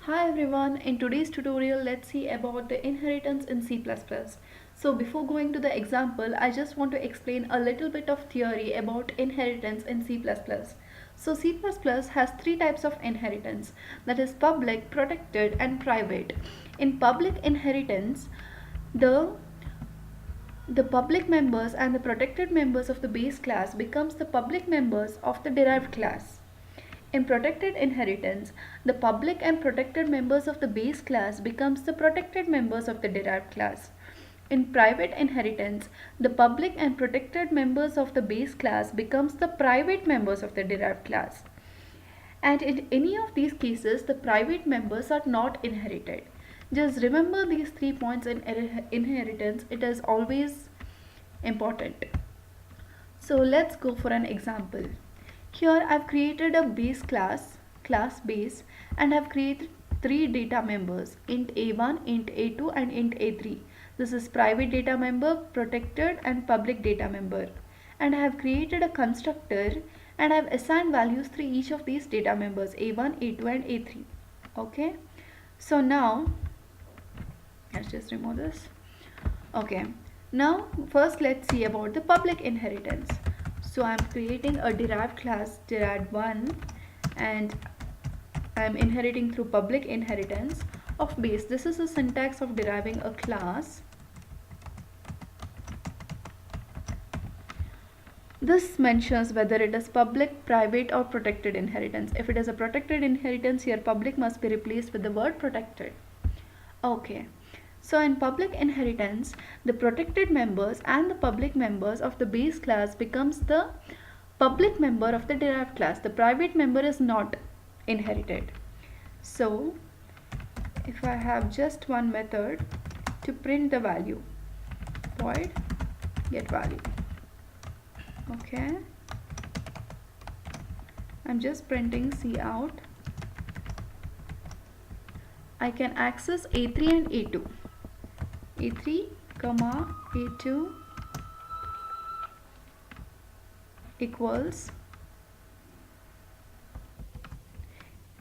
Hi everyone, in today's tutorial let's see about the inheritance in C++. So before going to the example, I just want to explain a little bit of theory about inheritance in C++. So C++ has three types of inheritance, that is public, protected and private. In public inheritance, the the public members and the protected members of the base class becomes the public members of the derived class. In protected inheritance, the public and protected members of the base class becomes the protected members of the derived class. In private inheritance, the public and protected members of the base class becomes the private members of the derived class. And in any of these cases, the private members are not inherited. Just remember these 3 points in inheritance. It is always important. So let's go for an example. Here I've created a base class base, and I've created three data members, int a1, int a2 and int a3. This is private data member, protected and public data member. And I have created a constructor and I've assigned values to each of these data members, a1, a2 and a3. Okay. So now let's just remove this. Okay, now first let's see about the public inheritance. So I'm creating a derived class derived1, and I'm inheriting through public inheritance of base. This is the syntax of deriving a class. This mentions whether it is public, private or protected inheritance. If it is a protected inheritance, here public must be replaced with the word protected. Okay. So in public inheritance, the protected members and the public members of the base class becomes the public member of the derived class. The private member is not inherited. So if I have just one method to print the value, void get value. Okay, I'm just printing cout. I can access a3 and a2. a3 comma a2 equals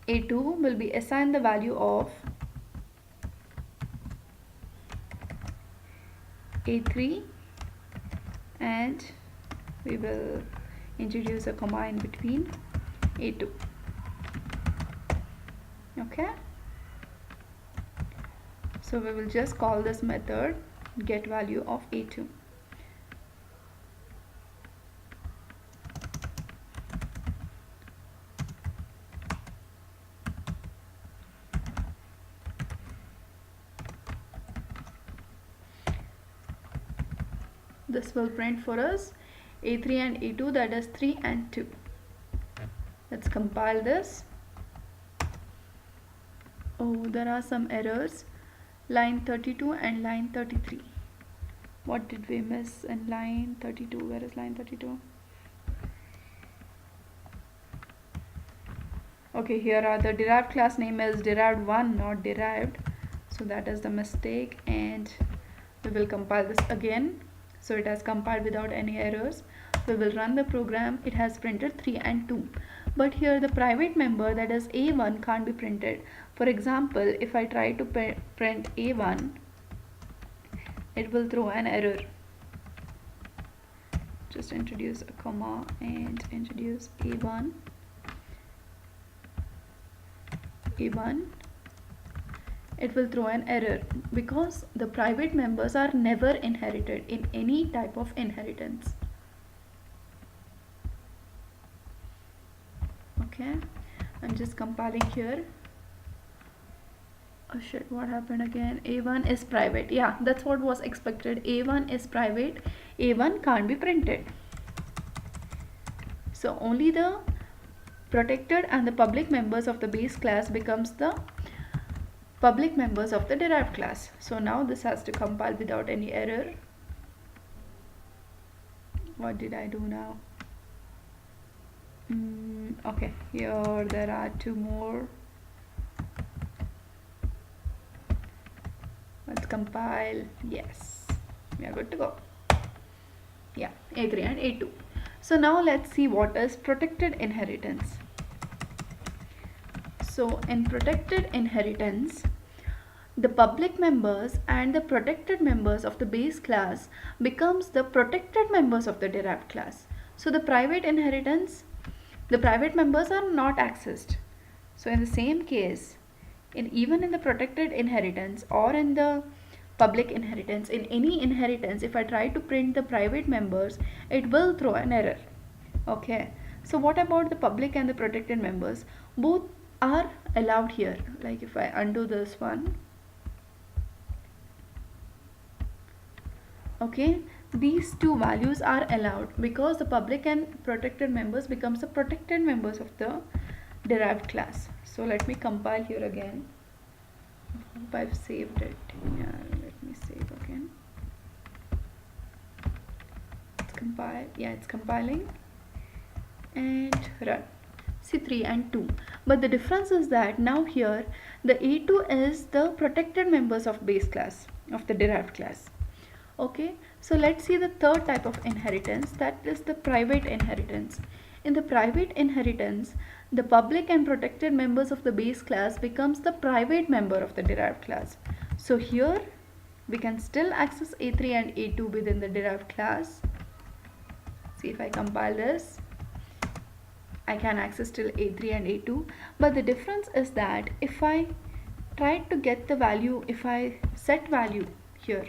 a2 will be assigned the value of a3, and we will introduce a comma in between a2. Okay, so we will just call this method get value of a2. This will print for us a3 and a2, that is 3 and 2. Let's compile this. Oh, there are some errors. Line 32 and line 33. What did we miss in line 32? Where is line 32? Okay, here are the derived class name is derived1, not derived. So that is the mistake, and we will compile this again. So it has compiled without any errors. We will run the program. It has printed 3 and 2. But here the private member, that is a1, can't be printed. For example, if I try to print a1, it will throw an error. Just introduce a comma and introduce a1. It will throw an error because the private members are never inherited in any type of inheritance. Okay, I'm just compiling here. Oh shit, what happened again? A1 is private. Yeah, that's what was expected. A1 is private. A1 can't be printed. So only the protected and the public members of the base class becomes the public members of the derived class. So now this has to compile without any error. What did I do now? Okay, here there are two more. Let's compile. Yes, we are good to go. Yeah, a3 and a2. So now let's see what is protected inheritance. So in protected inheritance, the public members and the protected members of the base class becomes the protected members of the derived class. So the private inheritance, the private members are not accessed. So in the same case, even in the protected inheritance or in the public inheritance, in any inheritance, if I try to print the private members, it will throw an error. Okay, so what about the public and the protected members? Both are allowed here. Like if I undo this one, okay, these two values are allowed because the public and protected members becomes the protected members of the derived class. So let me compile here again. I hope I've saved it. Yeah, let me save again. It's compile. Yeah, it's compiling and run. See 3 and 2, but the difference is that now here the A2 is the protected members of base class of the derived class. Okay, so let's see the third type of inheritance, that is the private inheritance. In the private inheritance, the public and protected members of the base class becomes the private member of the derived class. So here we can still access A3 and A2 within the derived class. See if I compile this, I can access till A3 and A2, but the difference is that if I try to get the value, if I set value here,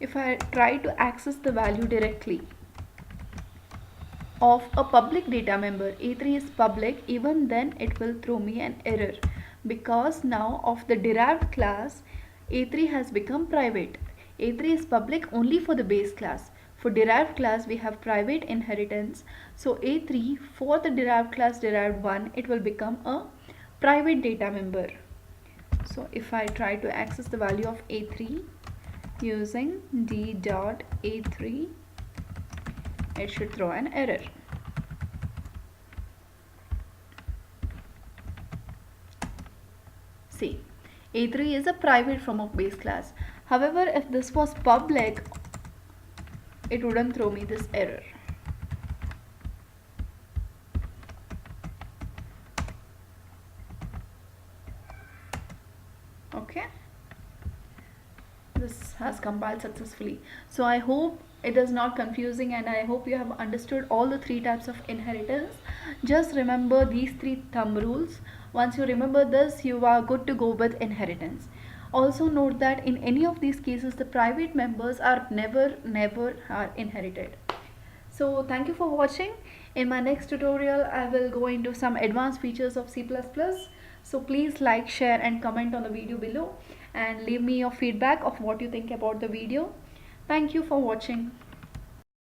if I try to access the value directly of a public data member, A3 is public, even then it will throw me an error because now of the derived class A3 has become private. A3 is public only for the base class. For derived class we have private inheritance, so A3 for the derived class derived 1, it will become a private data member. So if I try to access the value of A3 using d.a3, it should throw an error. See, A3 is a private form of base class. However, if this was public, it wouldn't throw me this error. Okay, this has compiled successfully. So I hope it is not confusing and I hope you have understood all the three types of inheritance. Just remember these 3 thumb rules. Once you remember this, you are good to go with inheritance. Also note that in any of these cases the private members are never are inherited. So thank you for watching. In my next tutorial I will go into some advanced features of C++. So please like, share and comment on the video below and leave me your feedback of what you think about the video. Thank you for watching.